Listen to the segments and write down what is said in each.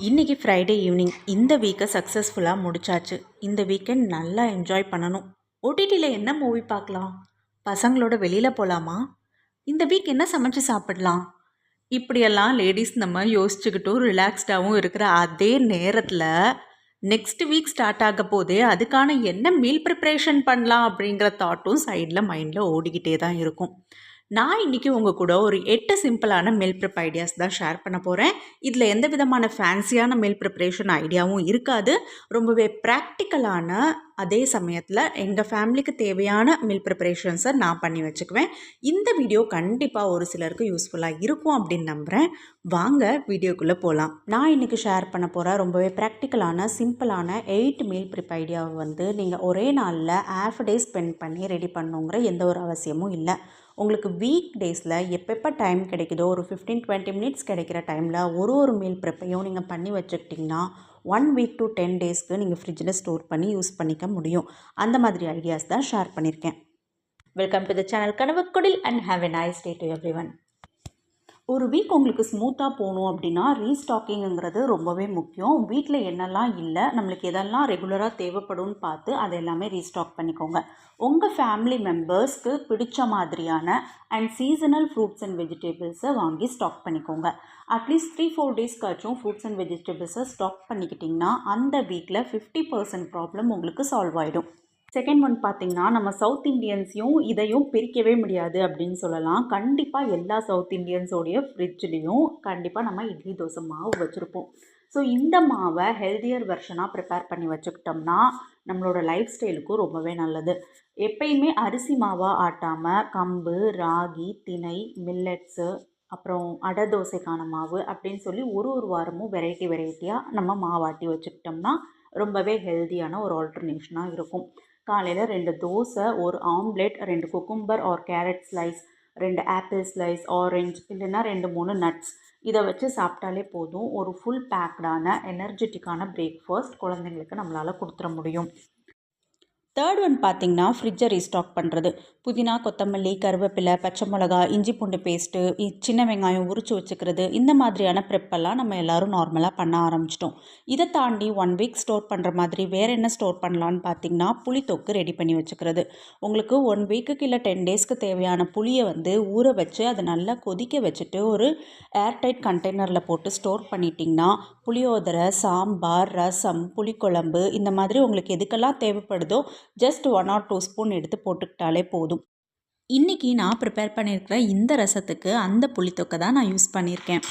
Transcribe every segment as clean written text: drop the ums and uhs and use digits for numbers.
இன்றைக்கி Friday evening இந்த வீக்கை சக்ஸஸ்ஃபுல்லாக முடிச்சாச்சு. இந்த வீக்கெண்ட் நல்லா என்ஜாய் பண்ணணும். ஓடிடியில் என்ன மூவி பார்க்கலாம்? பசங்களோட வெளியில் போகலாமா? இந்த வீக் என்ன சமைச்சு சாப்பிடலாம்? இப்படியெல்லாம் லேடிஸ் நம்ம யோசிச்சுக்கிட்டும் ரிலாக்ஸ்டாகவும் இருக்கிற அதே நேரத்தில் நெக்ஸ்ட் வீக் ஸ்டார்ட் ஆக போதே அதுக்கான என்ன மீல் ப்ரிப்ரேஷன் பண்ணலாம் அப்படிங்கிற தாட்டும் சைடில் மைண்டில் ஓடிக்கிட்டே தான் இருக்கும். நான் இன்றைக்கி உங்கள் கூட ஒரு 8 சிம்பிளான மீல் ப்ரிப் ஐடியாஸ் தான் ஷேர் பண்ண போகிறேன். இதில் எந்த விதமான ஃபேன்சியான மீல் ப்ரிப்ரேஷன் ஐடியாவும் இருக்காது. ரொம்பவே ப்ராக்டிக்கலான, அதே சமயத்தில் எங்கள் ஃபேமிலிக்கு தேவையான மீல் ப்ரிப்ரேஷன்ஸை நான் பண்ணி வச்சுக்குவேன். இந்த வீடியோ கண்டிப்பாக ஒரு சிலருக்கு யூஸ்ஃபுல்லாக இருக்கும் அப்படின்னு நம்புகிறேன். வாங்க வீடியோக்குள்ளே போகலாம். நான் இன்றைக்கி ஷேர் பண்ண போகிற ரொம்பவே ப்ராக்டிக்கலான சிம்பிளான 8 மீல் ப்ரிப் ஐடியாவை வந்து நீங்கள் ஒரே நாளில் ஹாஃப் டே ஸ்பெண்ட் பண்ணி ரெடி பண்ணணுங்கிற எந்த ஒரு அவசியமும் இல்லை. உங்களுக்கு வீக் டேஸில் எப்பப்போ டைம் கிடைக்குதோ ஒரு 15-20 மினிட்ஸ் கிடைக்கிற டைமில் ஒரு மீல் ப்ரிப்பையும் நீங்கள் பண்ணி வச்சுக்கிட்டிங்கன்னா 1 வீக் to 10 டேஸ்க்கு நீங்கள் ஃப்ரிட்ஜில் ஸ்டோர் பண்ணி யூஸ் பண்ணிக்க முடியும். அந்த மாதிரி ஐடியாஸ் தான் ஷேர் பண்ணியிருக்கேன். Welcome to the channel Kanavukkudil and have a nice day to everyone. ஒரு வீக் உங்களுக்கு ஸ்மூத்தாக போகணும் அப்படின்னா ரீஸ்டாக்கிங்கிறது ரொம்பவே முக்கியம். வீட்டில் என்னெல்லாம் இல்லை, நம்மளுக்கு எதெல்லாம் ரெகுலராக தேவைப்படும்னு பார்த்து அதை எல்லாமே ரீஸ்டாக் பண்ணிக்கோங்க. உங்கள் ஃபேமிலி மெம்பர்ஸ்க்கு பிடிச்ச மாதிரியான அண்ட் சீசனல் ஃப்ரூட்ஸ் அண்ட் வெஜிடபிள்ஸை வாங்கி ஸ்டாக் பண்ணிக்கோங்க. அட்லீஸ்ட் 3-4 டேஸ்க்காச்சும் ஃப்ரூட்ஸ் அண்ட் வெஜிடபிள்ஸை ஸ்டாக் பண்ணிக்கிட்டிங்கன்னா அந்த வீக்கில் 50% ப்ராப்ளம் உங்களுக்கு சால்வ் ஆகிடும். செகண்ட் ஒன் பார்த்திங்கன்னா, நம்ம சவுத் இண்டியன்ஸையும் இதையும் பிரிக்கவே முடியாது அப்படின்னு சொல்லலாம். கண்டிப்பாக எல்லா சவுத் இண்டியன்ஸோடைய ஃப்ரிட்ஜ்லேயும் கண்டிப்பாக நம்ம இட்லி தோசை மாவு வச்சுருப்போம். ஸோ இந்த மாவை ஹெல்தியர் வெர்ஷனாக ப்ரிப்பேர் பண்ணி வச்சுக்கிட்டோம்னா நம்மளோட லைஃப் ஸ்டைலுக்கும் ரொம்பவே நல்லது. எப்பயுமே அரிசி மாவாக ஆட்டாமல் கம்பு, ராகி, திணை, மில்லட்ஸு, அப்புறம் அடை தோசைக்கான மாவு அப்படின்னு சொல்லி ஒரு வாரமும் வெரைட்டியாக நம்ம மாவாட்டி வச்சுக்கிட்டோம்னா ரொம்பவே ஹெல்தியான ஒரு ஆல்டர்னேஷனாக இருக்கும். காலையில் 2 தோசை, ஒரு omelette, 2 cucumber or carrot slice, 2 apple slice, orange, இல்லைன்னா 2-3 நட்ஸ் இதை வச்சு சாப்பிட்டாலே போதும். ஒரு ஃபுல் பேக்டான எனர்ஜெட்டிக்கான பிரேக்ஃபாஸ்ட் குழந்தைங்களுக்கு நம்மளால் கொடுத்துட முடியும். தேர்ட் ஒன் பார்த்திங்கன்னா, ஃப்ரிட்ஜை ரீஸ்டாக் பண்ணுறது. புதினா, கொத்தமல்லி, கருவேப்பிலை, பச்சை மிளகா, இஞ்சி பூண்டு பேஸ்ட்டு, சின்ன வெங்காயம் உரித்து வச்சுக்கிறது, இந்த மாதிரியான ப்ரெப்பெல்லாம் நம்ம எல்லோரும் நார்மலாக பண்ண ஆரம்பிச்சிட்டோம். இதை தாண்டி 1 வீக் ஸ்டோர் பண்ணுற மாதிரி வேறு என்ன ஸ்டோர் பண்ணலான்னு பார்த்திங்கன்னா, புளித்தொக்கு ரெடி பண்ணி வச்சுக்கிறது. உங்களுக்கு 1 வீக்குக்கு இல்லை 10 டேஸ்க்கு தேவையான புளியை வந்து ஊற வச்சு அதை நல்லா கொதிக்க வச்சுட்டு ஒரு ஏர்டைட் கண்டெய்னரில் போட்டு ஸ்டோர் பண்ணிட்டிங்கன்னா புளியோதரை, சாம்பார், ரசம், புளிக்குழம்பு இந்த மாதிரி உங்களுக்கு எதுக்கெல்லாம் தேவைப்படுதோ ஜஸ்ட் 1 or 2 ஸ்பூன் எடுத்து போட்டுக்கிட்டாலே போதும். இன்றைக்கி நான் ப்ரிப்பேர் பண்ணியிருக்கிற இந்த ரசத்துக்கு அந்த புளித்தொக்கை தான் நான் யூஸ் பண்ணியிருக்கேன்.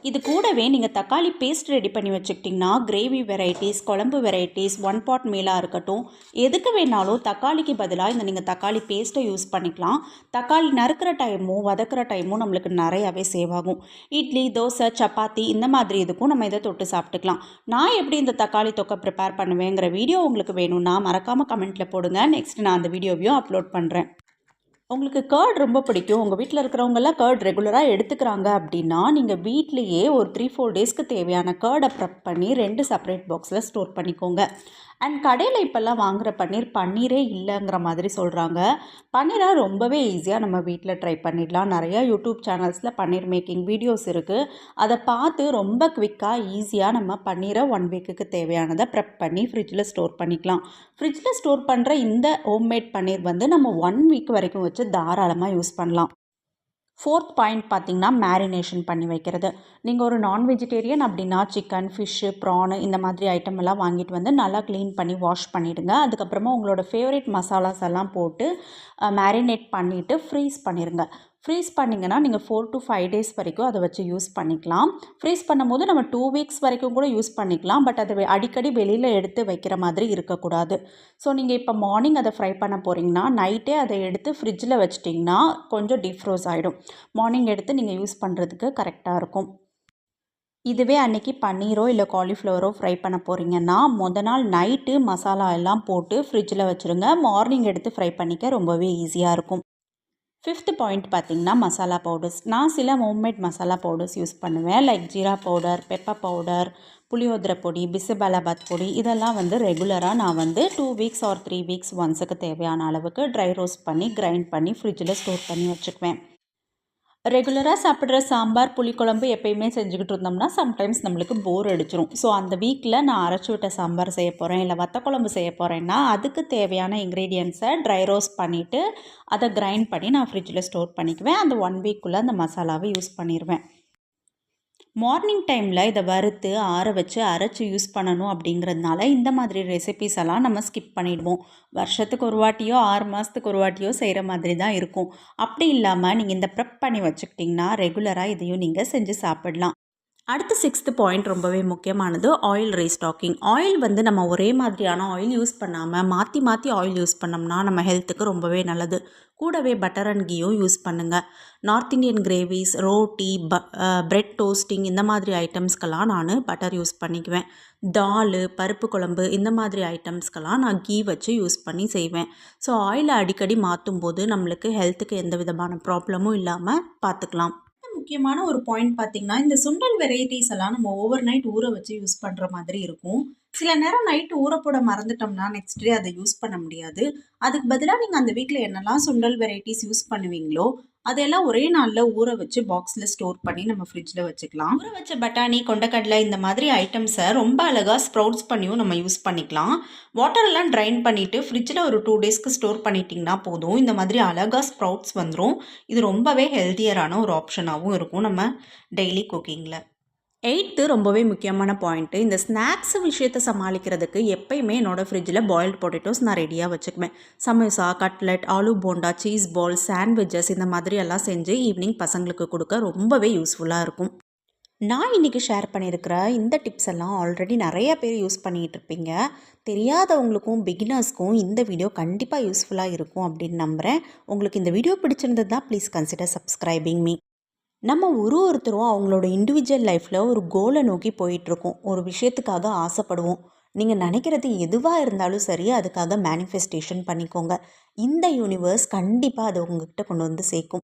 இது கூடவே நீங்கள் தக்காளி பேஸ்ட் ரெடி பண்ணி வச்சுக்கிட்டிங்கன்னா கிரேவி வெரைட்டிஸ், குழம்பு வெரைட்டிஸ், 1 pot மீலாக இருக்கட்டும், எதுக்கு வேணாலும் தக்காளிக்கு பதிலாக இந்த நீங்கள் தக்காளி பேஸ்ட்டை யூஸ் பண்ணிக்கலாம். தக்காளி நறுக்கிற டைமும் வதக்கிற டைமும் நம்மளுக்கு நிறையாவே சேவ் ஆகும். இட்லி, தோசை, சப்பாத்தி இந்த மாதிரி இதுக்கும் நம்ம இதை தொட்டு சாப்பிட்டுக்கலாம். நான் எப்படி இந்த தக்காளி தொக்கை ப்ரிப்பேர் பண்ணுவேங்கிற வீடியோ உங்களுக்கு வேணும்னா மறக்காமல் கமெண்ட்டில் போடுங்க. நெக்ஸ்ட் நான் அந்த வீடியோவையும் அப்லோட் பண்ணுறேன். உங்களுக்கு கர்ட் ரொம்ப பிடிக்கும், உங்கள் வீட்டில் இருக்கிறவங்கெல்லாம் கர்ட் ரெகுலராக எடுத்துக்கிறாங்க அப்படின்னா நீங்கள் வீட்லேயே ஒரு 3-4 டேஸ்க்கு தேவையான கர்டை ப்ரெப் பண்ணி 2 செப்பரேட் பாக்ஸில் ஸ்டோர் பண்ணிக்கோங்க. அண்ட் கடையில் இப்போல்லாம் வாங்குகிற பன்னீரே இல்லைங்கிற மாதிரி சொல்கிறாங்க. பன்னீரை ரொம்பவே ஈஸியாக நம்ம வீட்டில் ட்ரை பண்ணிடலாம். நிறையா யூடியூப் சேனல்ஸில் பன்னீர் மேக்கிங் வீடியோஸ் இருக்குது. அதை பார்த்து ரொம்ப குவிக்காக ஈஸியாக நம்ம பன்னீரை 1 வீக்குக்கு தேவையானதை ப்ரெப் பண்ணி ஃப்ரிட்ஜில் ஸ்டோர் பண்ணிக்கலாம். ஃப்ரிட்ஜில் ஸ்டோர் பண்ணுற இந்த ஹோம்மேட் பன்னீர் வந்து நம்ம 1 வீக் வரைக்கும் வச்சு தாராளமாக யூஸ் பண்ணலாம். 4th பாயிண்ட் பார்த்திங்கன்னா, மேரினேஷன் பண்ணி வைக்கிறது. நீங்கள் ஒரு நான் வெஜிடேரியன் அப்படின்னா சிக்கன், ஃபிஷ்ஷு, ப்ரானு இந்த மாதிரி ஐட்டம் எல்லாம் வாங்கிட்டு வந்து நல்லா க்ளீன் பண்ணி வாஷ் பண்ணிவிடுங்க. அதுக்கப்புறமா உங்களோட ஃபேவரட் மசாலாஸ் எல்லாம் போட்டு மேரினேட் பண்ணிவிட்டு ஃப்ரீஸ் பண்ணிடுங்க. ஃப்ரீஸ் பண்ணிங்கன்னா நீங்கள் 4 to 5 டேஸ் வரைக்கும் அதை வச்சு யூஸ் பண்ணிக்கலாம். ஃப்ரீஸ் பண்ணும்போது நம்ம 2 வீக்ஸ் வரைக்கும் கூட யூஸ் பண்ணிக்கலாம். பட் அதை அடிக்கடி வெளியில் எடுத்து வைக்கிற மாதிரி இருக்கக்கூடாது. ஸோ நீங்கள் இப்போ மார்னிங் அதை ஃப்ரை பண்ண போகிறீங்கன்னா நைட்டே அதை எடுத்து ஃப்ரிட்ஜில் வச்சிட்டிங்கன்னா கொஞ்சம் டீஃப்ரோஸ் ஆகிடும். மார்னிங் எடுத்து நீங்கள் யூஸ் பண்ணுறதுக்கு கரெக்டாக இருக்கும். இதுவே அன்றைக்கி பன்னீரோ இல்லை காலிஃப்ளவரோ ஃப்ரை பண்ண போகிறீங்கன்னா நாள் நைட்டு மசாலா எல்லாம் போட்டு ஃப்ரிட்ஜில் வச்சுருங்க. மார்னிங் எடுத்து ஃப்ரை பண்ணிக்க ரொம்பவே ஈஸியாக இருக்கும். 5th பாயிண்ட் பார்த்திங்கன்னா, மசாலா பவுடர்ஸ். நான் சில ஹோம்மேட் மசாலா பவுடர்ஸ் யூஸ் பண்ணுவேன். Like jeera powder, pepper powder, புளியோதரை பொடி, பிசிபலாபாத் பொடி இதெல்லாம் வந்து ரெகுலராக நான் வந்து 2 வீக்ஸ் ஆர் 3 வீக்ஸ் ஒன்ஸுக்கு தேவையான அளவுக்கு ட்ரை ரோஸ்ட் பண்ணி கிரைண்ட் பண்ணி ஃப்ரிட்ஜில் ஸ்டோர் பண்ணி வச்சுக்குவேன். ரெகுலராக சாப்பிட்ற சாம்பார் புளிக்குழம்பு எப்பயுமே செஞ்சுக்கிட்டு இருந்தோம்னா சம்டைம்ஸ் நம்மளுக்கு போர் அடிச்சிரும். ஸோ அந்த வீக்கில் நான் அரைச்சி விட்ட சாம்பார் செய்ய போகிறேன், இல்லை வத்த குழம்பு செய்ய போகிறேன்னா அதுக்கு தேவையான இன்க்ரீடியன்ஸை ட்ரை ரோஸ்ட் பண்ணிவிட்டு அதை கிரைண்ட் பண்ணி நான் ஃப்ரிட்ஜில் ஸ்டோர் பண்ணிக்குவேன். அந்த 1 வீக்குள்ளே அந்த மசாலாவை யூஸ் பண்ணிடுவேன். மார்னிங் டைமில் இதை வறுத்து ஆற வச்சு அரைச்சி யூஸ் பண்ணணும் அப்படிங்கிறதுனால இந்த மாதிரி ரெசிபீஸ் எல்லாம் நம்ம ஸ்கிப் பண்ணிடுவோம். வருஷத்துக்கு ஒரு வாட்டியோ 6 மாதத்துக்கு ஒரு வாட்டியோ செய்கிற மாதிரி தான் இருக்கும். அப்படி இல்லாமல் நீங்கள் இந்த ப்ரெப் பண்ணி வச்சுக்கிட்டிங்கன்னா ரெகுலராக இதையும் நீங்கள் செஞ்சு சாப்பிடலாம். அடுத்து 6th பாயிண்ட் ரொம்பவே முக்கியமானது, ஆயில் ரீஸ்டாக்கிங். ஆயில் வந்து நம்ம ஒரே மாதிரியான ஆயில் யூஸ் பண்ணாமல் மாற்றி மாற்றி ஆயில் யூஸ் பண்ணோம்னா நம்ம ஹெல்த்துக்கு ரொம்பவே நல்லது. கூடவே பட்டர் அண்ட் கீயும் யூஸ் பண்ணுங்கள். North Indian gravies, roti, bread toasting இந்த மாதிரி ஐட்டம்ஸ்க்கெல்லாம் நான் பட்டர் யூஸ் பண்ணிக்குவேன். தால், பருப்பு குழம்பு இந்த மாதிரி ஐட்டம்ஸ்க்கெல்லாம் நான் கீ வச்சு யூஸ் பண்ணி செய்வேன். ஸோ ஆயிலை அடிக்கடி மாற்றும் போது நம்மளுக்கு ஹெல்த்துக்கு எந்த விதமான ப்ராப்ளமும் இல்லாமல் பார்த்துக்கலாம். முக்கியமான ஒரு பாயிண்ட் பார்த்தீங்கன்னா, இந்த சுண்டல் வெரைட்டிஸ் எல்லாம் நம்ம ஓவர் நைட் ஊற வச்சு யூஸ் பண்ணுற மாதிரி இருக்கும். சில நேரம் நைட்டு ஊற போட மறந்துட்டோம்னா நெக்ஸ்ட் டே அதை யூஸ் பண்ண முடியாது. அதுக்கு பதிலாக நீங்கள் அந்த வீட்டில் என்னெல்லாம் சுண்டல் வெரைட்டிஸ் யூஸ் பண்ணுவீங்களோ அதெல்லாம் ஒரே நாளில் ஊற வச்சு பாக்ஸில் ஸ்டோர் பண்ணி நம்ம ஃப்ரிட்ஜில் வச்சுக்கலாம். ஊற வச்ச பட்டாணி, கொண்டக்கடலை இந்த மாதிரி ஐட்டம்ஸை ரொம்ப அழகாக ஸ்ப்ரவுட்ஸ் பண்ணியும் நம்ம யூஸ் பண்ணிக்கலாம். வாட்டரெல்லாம் ட்ரைன் பண்ணிவிட்டு ஃப்ரிட்ஜில் ஒரு 2 டேஸ்க்கு ஸ்டோர் பண்ணிட்டிங்கன்னா போதும். இந்த மாதிரி அழகாக ஸ்ப்ரவுட்ஸ் வந்துடும். இது ரொம்பவே ஹெல்த்தியரான ஒரு ஆப்ஷனாகவும் இருக்கும் நம்ம டெய்லி குக்கிங்கில். 8th ரொம்பவே முக்கியமான பாயிண்ட்டு, இந்த ஸ்நாக்ஸ் விஷயத்தை சமாளிக்கிறதுக்கு எப்பயுமே என்னோடய ஃப்ரிட்ஜில் பாயில்டு பொட்டேட்டோஸ் நான் ரெடியாக வச்சுக்குவேன். Samosa, cutlet, aloo bonda, cheese ball, sandwiches இந்த மாதிரி எல்லாம் செஞ்சு ஈவினிங் பசங்களுக்கு கொடுக்க ரொம்பவே யூஸ்ஃபுல்லாக இருக்கும். நான் இன்றைக்கி ஷேர் பண்ணியிருக்கிற இந்த டிப்ஸ் எல்லாம் ஆல்ரெடி நிறைய பேர் யூஸ் பண்ணிகிட்டு இருப்பீங்க. தெரியாதவங்களுக்கும் பிகினர்ஸ்க்கும் இந்த வீடியோ கண்டிப்பாக யூஸ்ஃபுல்லாக இருக்கும் அப்படின்னு நம்புகிறேன். உங்களுக்கு இந்த வீடியோ பிடிச்சிருந்ததுன்னா ப்ளீஸ் கன்சிடர் சப்ஸ்கிரைபிங் மீ. நம்ம ஒருத்தரும் அவங்களோட இண்டிவிஜுவல் லைஃப்பில் ஒரு கோலை நோக்கி போயிட்டுருக்கோம். ஒரு விஷயத்துக்காக ஆசைப்படுவோம். நீங்கள் நினைக்கிறது எதுவாக இருந்தாலும் சரி, அதுக்காக மேனிஃபெஸ்டேஷன் பண்ணிக்கோங்க. இந்த யூனிவர்ஸ் கண்டிப்பாக அதை உங்ககிட்ட கொண்டு வந்து சேர்க்கும்.